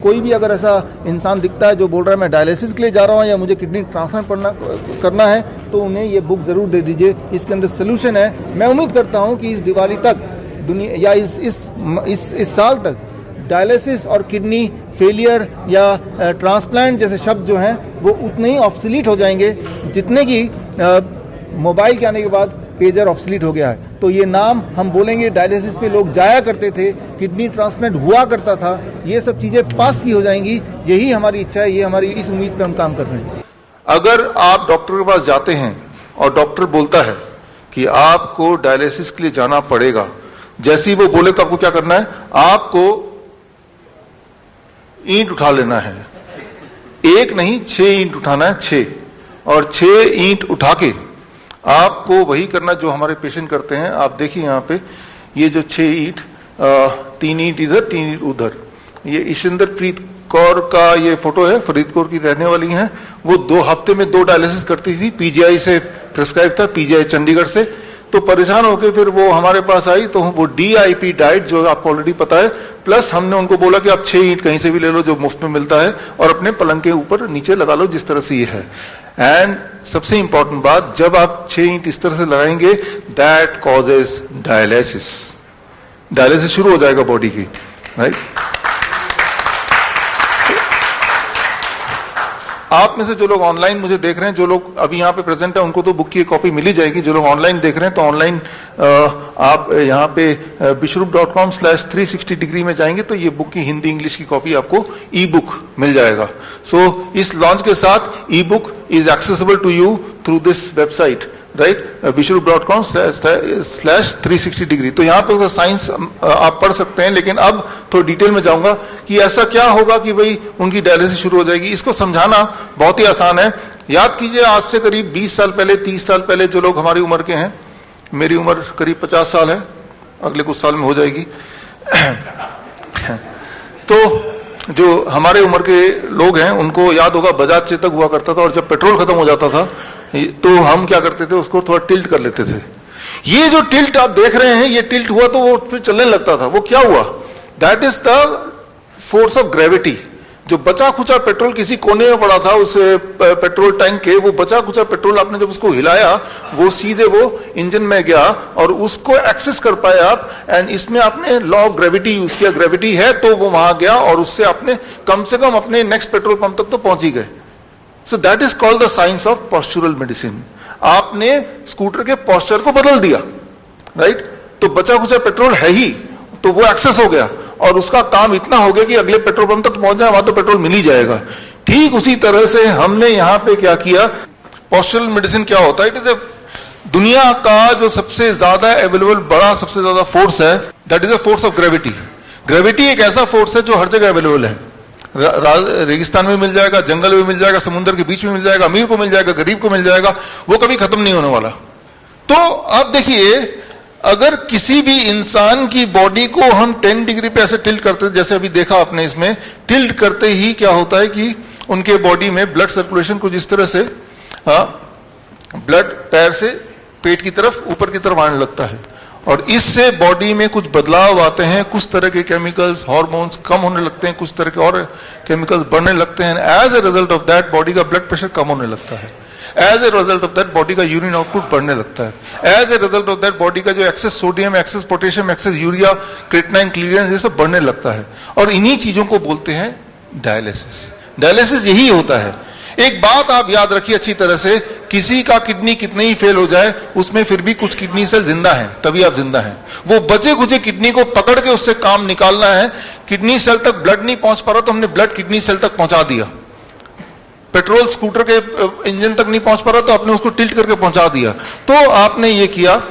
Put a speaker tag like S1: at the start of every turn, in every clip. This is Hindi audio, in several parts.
S1: कोई भी अगर ऐसा इंसान दिखता है जो बोल रहा है मैं डायलिसिस के लिए जा रहा हूँ या मुझे किडनी ट्रांसप्लांट करना है, तो उन्हें ये बुक ज़रूर दे दीजिए। इसके अंदर सोल्यूशन है। मैं उम्मीद करता हूँ कि इस दिवाली तक दुनिया या इस साल तक डायलिसिस और किडनी फेलियर या ट्रांसप्लांट जैसे शब्द जो हैं वो उतने ही ऑब्सोलीट हो जाएंगे जितने कि मोबाइल के आने के बाद पेजर ऑब्सोलीट हो गया है। तो ये नाम हम बोलेंगे, डायलिसिस पे लोग जाया करते थे, किडनी ट्रांसप्लांट हुआ करता था, ये सब चीज़ें पास की हो जाएंगी। यही हमारी इच्छा है, ये हमारी इस उम्मीद पे हम काम कर रहे हैं।
S2: अगर आप डॉक्टर के पास जाते हैं और डॉक्टर बोलता है कि आपको डायलिसिस के लिए जाना पड़ेगा, जैसे ही वो बोले तो आपको क्या करना है? आपको ईंट उठा लेना है। एक नहीं 6 ईंट उठाना है, 6 और 6 ईंट उठा के आपको वही करना जो हमारे पेशेंट करते हैं। आप देखिए यहाँ पे ये जो 6 ईंट, 3 ईंट इधर 3 ईंट उधर, ये ईशिंदर प्रीत कौर का ये फोटो है, फरीदकोट की रहने वाली हैं। वो 2 हफ्ते में 2 डायलिसिस करती थी, पीजीआई से प्रिस्क्राइब था, पीजीआई चंडीगढ़ से। तो परेशान होकर फिर वो हमारे पास आई, तो वो DIP डाइट जो आपको ऑलरेडी पता है, प्लस हमने उनको बोला कि आप 6 ईंट कहीं से भी ले लो जो मुफ्त में मिलता है और अपने पलंग के ऊपर नीचे लगा लो जिस तरह से ये है। एंड सबसे इंपॉर्टेंट बात, जब आप 6 ईंट इस तरह से लगाएंगे, दैट कॉजेस डायलिसिस। डायलिसिस शुरू हो जाएगा बॉडी की, राइट। आप में से जो लोग ऑनलाइन मुझे देख रहे हैं, जो लोग अभी यहाँ पे प्रेजेंट है, उनको तो बुक की कॉपी मिल ही जाएगी। जो लोग ऑनलाइन देख रहे हैं तो ऑनलाइन आप यहाँ पे bishrup.com/360 डिग्री में जाएंगे तो ये बुक की हिंदी इंग्लिश की कॉपी आपको ई बुक मिल जाएगा। सो इस लॉन्च के साथ e book is accessible to you through this website, right, bishrup.com/360 degree. तो यहाँ पे साइंस आप पढ़ सकते हैं, लेकिन अब थोड़ा डिटेल में जाऊंगा कि ऐसा क्या होगा कि भाई उनकी डायलिसिस शुरू हो जाएगी। इसको समझाना बहुत ही आसान है। याद कीजिए, आज से करीब 20 साल पहले, 30 साल पहले, जो लोग हमारी उम्र के हैं, मेरी उम्र करीब 50 साल है, अगले कुछ साल में हो जाएगी। तो जो हमारे उम्र के लोग हैं उनको याद होगा बजाज चेतक हुआ करता था, और जब पेट्रोल खत्म हो जाता था तो हम क्या करते थे, उसको थोड़ा टिल्ट कर लेते थे। ये जो टिल्ट आप देख रहे हैं, ये टिल्ट हुआ तो वो फिर चलने लगता था। वो क्या हुआ? That is the force of gravity. जो बचा खुचा पेट्रोल किसी कोने में पड़ा था उस पेट्रोल टैंक के, वो बचा खुचा पेट्रोल आपने जब उसको हिलाया, वो सीधे वो इंजन में गया और उसको एक्सेस कर पाए आप। एंड इसमें आपने लॉ ऑफ ग्रेविटी यूज किया, ग्रेविटी है तो वो वहां गया और उससे आपने कम से कम अपने नेक्स्ट पेट्रोल पंप तक तो पहुंच ही गए। So that is called the science of postural medicine. आपने स्कूटर के पोस्चर को बदल दिया, राइट। तो बचा खुचा पेट्रोल है ही, तो वो एक्सेस हो गया और उसका काम इतना हो गया कि अगले पेट्रोल पंप तक पहुंच जाए, वहां तो पेट्रोल मिल ही जाएगा। ठीक उसी तरह से हमने यहाँ पे क्या किया, पोस्चरल मेडिसिन क्या होता है? इट इज दुनिया का जो सबसे ज्यादा अवेलेबल बड़ा सबसे ज्यादा फोर्स है, that is a force of gravity. Gravity एक ऐसा फोर्स है जो हर जगह अवेलेबल है। रेगिस्तान में मिल जाएगा, जंगल में मिल जाएगा, समुद्र के बीच में मिल जाएगा, अमीर को मिल जाएगा, गरीब को मिल जाएगा, वो कभी खत्म नहीं होने वाला। तो अब देखिए, अगर किसी भी इंसान की बॉडी को हम 10 डिग्री पे ऐसे टिल्ट करते, जैसे अभी देखा आपने इसमें, टिल्ट करते ही क्या होता है कि उनके बॉडी में ब्लड सर्कुलेशन कुछ इस तरह से, ब्लड पैर से पेट की तरफ, ऊपर की तरफ आने लगता है और इससे बॉडी में कुछ बदलाव आते हैं। कुछ तरह के केमिकल्स, हार्मोन्स कम होने लगते हैं, कुछ तरह के और केमिकल्स बढ़ने लगते हैं। As a result of that body का ब्लड प्रेशर कम होने लगता है। As a result of that body का यूरिन आउटपुट बढ़ने लगता है। As a result of that body का जो excess sodium, excess potassium, excess urea, creatinine, clearance, ये सब बढ़ने लगता है। और इन्हीं चीजों को बोलते हैं डायलिसिस। डायलिसिस यही होता है। एक बात आप याद रखिए अच्छी तरह से, किसी का किडनी कितने ही फेल हो जाए, उसमें फिर भी कुछ किडनी सेल जिंदा हैं, तभी आप जिंदा हैं। वो बचे खुचे किडनी को पकड़ के उससे काम निकालना है। किडनी सेल तक ब्लड नहीं पहुंच पा रहा तो हमने ब्लड किडनी सेल तक पहुंचा दिया। पेट्रोल स्कूटर के इंजन तक नहीं पहुंच पा रहा तो आपने उसको टिल्ट करके पहुंचा दिया। तो आपने ये किया।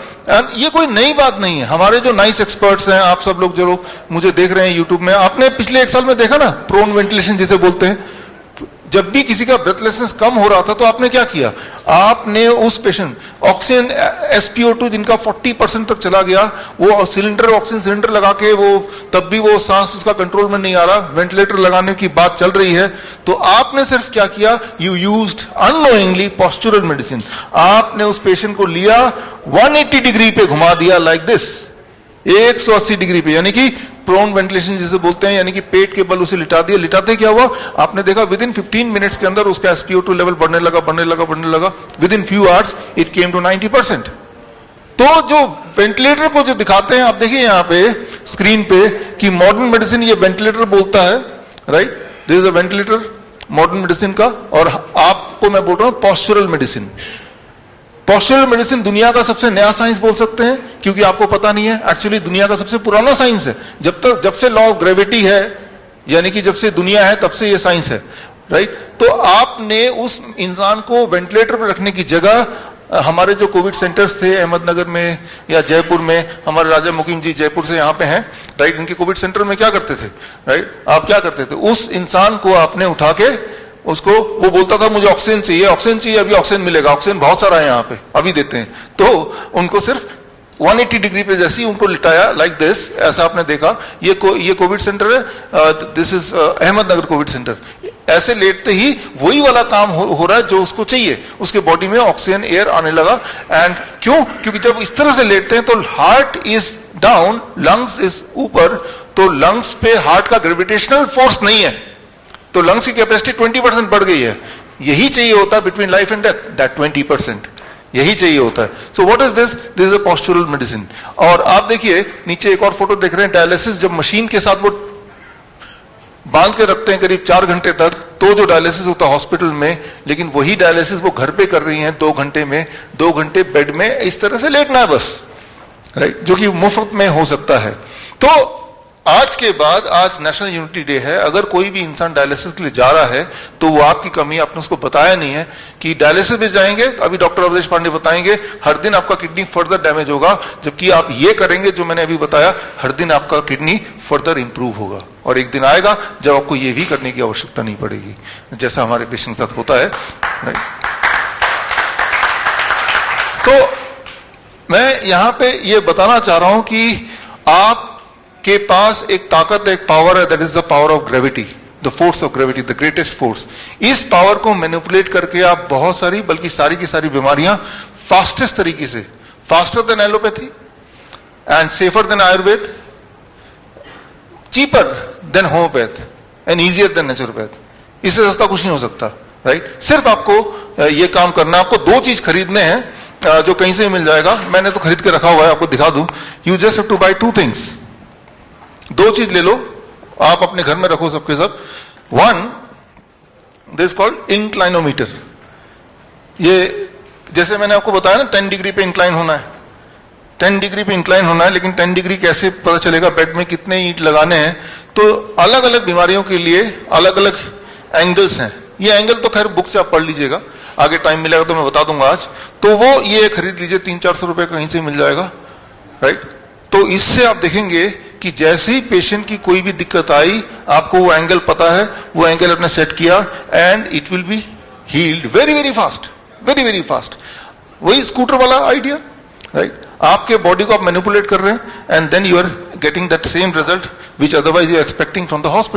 S2: ये कोई नई बात नहीं है। हमारे जो नाइस एक्सपर्ट्स हैं, आप सब लोग जो लोग मुझे देख रहे हैं यूट्यूब में, आपने पिछले 1 साल में देखा ना, प्रोन वेंटिलेशन जिसे बोलते हैं। जब भी किसी का ब्रेथलेसनेस कम हो रहा था तो आपने क्या किया, आपने उस पेशेंट ऑक्सीजन SpO2 जिनका 40% तक चला गया, वो सिलेंडर, ऑक्सीजन सिलेंडर लगा के, वो तब भी वो सांस उसका कंट्रोल में नहीं आ रहा, वेंटिलेटर लगाने की बात चल रही है, तो आपने सिर्फ क्या किया, you used unknowingly postural medicine. आपने उस पेशेंट को लिया, 180 डिग्री पे घुमा दिया, लाइक दिस, 180 डिग्री पे, यानी कि प्रोन वेंटिलेशन जिसे बोलते हैं, यानी कि पेट के बल उसे लिटा दिया। लिटाते क्या हुआ, आपने देखा विद इन 15 मिनट्स के अंदर उसका SpO2 लेवल बढ़ने लगा। Within few hours it came to 90%। तो जो वेंटिलेटर को जो दिखाते हैं, आप देखिए यहाँ पे स्क्रीन पे कि मॉडर्न मेडिसिन ये वेंटिलेटर बोलता है, right, this is a ventilator modern medicine का। और आपको मैं बोल रहा हूं पॉस्चरल मेडिसिन। पॉस्चरल मेडिसिन दुनिया का सबसे नया साइंस बोल सकते हैं, क्योंकि आपको पता नहीं है, एक्चुअली दुनिया का सबसे पुराना साइंस है। जब से लॉ ऑफ ग्रेविटी है, यानी कि जब से दुनिया है तब से ये साइंस है, राइट। तो आपने उस इंसान को वेंटिलेटर पर रखने की जगह, हमारे जो कोविड सेंटर्स थे अहमदनगर में या जयपुर में, हमारे राजा मुकीम जी जयपुर से यहाँ पे हैं, राइट, इनके कोविड सेंटर में क्या करते थे, राइट, आप क्या करते थे, उस इंसान को आपने उठा के उसको, वो बोलता था मुझे ऑक्सीजन चाहिए, अभी ऑक्सीजन मिलेगा, ऑक्सीजन बहुत सारा है यहाँ पे, अभी देते हैं। तो उनको सिर्फ 180 डिग्री पे जैसे ही उनको लिटाया, लाइक दिस, ऐसा आपने देखा। ये कोविड सेंटर है, this is Ahmednagar Covid centre. ऐसे लेटते ही वही वाला काम हो रहा है जो उसको चाहिए, उसके बॉडी में ऑक्सीजन एयर आने लगा। एंड क्योंकि जब इस तरह से लेटते हैं तो heart is down, lungs is ऊपर, तो लंग्स पे हार्ट का ग्रेविटेशनल फोर्स नहीं है, तो लंग्स की कैपेसिटी 20% बढ़ गई है। यही चाहिए होता है between life and death, that 20%, यही चाहिए होता है। So what is this is a postural medicine. और आप देखिए नीचे एक और फोटो देख रहे हैं, डायलिसिस जब मशीन के साथ वो बांध के रखते हैं करीब 4 घंटे तक, तो जो डायलिसिस होता है हॉस्पिटल में, लेकिन वही डायलिसिस वो घर पे कर रही हैं 2 घंटे में, 2 घंटे बेड में इस तरह से लेटना है बस, राइट, जो कि मुफ्त में हो सकता है। तो आज के बाद, आज नेशनल यूनिटी डे है, अगर कोई भी इंसान डायलिसिस के लिए जा रहा है तो वो आपकी कमी, आपने उसको बताया नहीं है कि डायलिसिस में जाएंगे, अभी डॉक्टर अवधेश पांडे बताएंगे, हर दिन आपका किडनी फर्दर डैमेज होगा, जबकि आप ये करेंगे जो मैंने अभी बताया, हर दिन आपका किडनी फर्दर इंप्रूव होगा। और एक दिन आएगा जब आपको ये भी करने की आवश्यकता नहीं पड़ेगी, जैसा हमारे पेशेंट के साथ होता है, राइट। तो मैं यहां पे ये बताना चाह रहा हूं कि आप के पास एक ताकत, एक पावर है, that is the power of gravity, the force of gravity, the greatest force. इस पावर को मैनिपुलेट करके आप बहुत सारी, बल्कि सारी की सारी बीमारियां फास्टेस्ट तरीके से, faster than allopathy and safer than Ayurveda, cheaper than homeopath and easier than naturopath, इससे सस्ता कुछ नहीं हो सकता, राइट। सिर्फ आपको ये काम करना, आपको 2 चीज खरीदने हैं जो कहीं से मिल जाएगा, मैंने तो खरीद के रखा हुआ है, आपको दिखा दूं। You just have to buy 2 things, 2 चीज ले लो, आप अपने घर में रखो सबके सब। 1, दिस कॉल्ड इंक्लाइनोमीटर। ये जैसे मैंने आपको बताया ना 10 डिग्री पे इंक्लाइन होना है, 10 डिग्री पे इंक्लाइन होना है, लेकिन 10 डिग्री कैसे पता चलेगा, बेड में कितने ईंट लगाने हैं। तो अलग अलग बीमारियों के लिए अलग अलग एंगल्स हैं। ये एंगल तो खैर बुक से आप पढ़ लीजिएगा, आगे टाइम मिलेगा तो मैं बता दूंगा आज। तो वो ये खरीद लीजिए, 300-400 रुपए कहीं से मिल जाएगा, राइट। तो इससे आप देखेंगे कि जैसे ही पेशेंट की कोई भी दिक्कत आई, आपको वो एंगल पता है, वो एंगल आपने सेट किया and it will be healed very very fast, very very fast. वही स्कूटर वाला आइडिया, राइट। आपके बॉडी को आप मैनिपुलेट कर रहे हैं and then you are getting that same result which otherwise you are expecting from the hospital.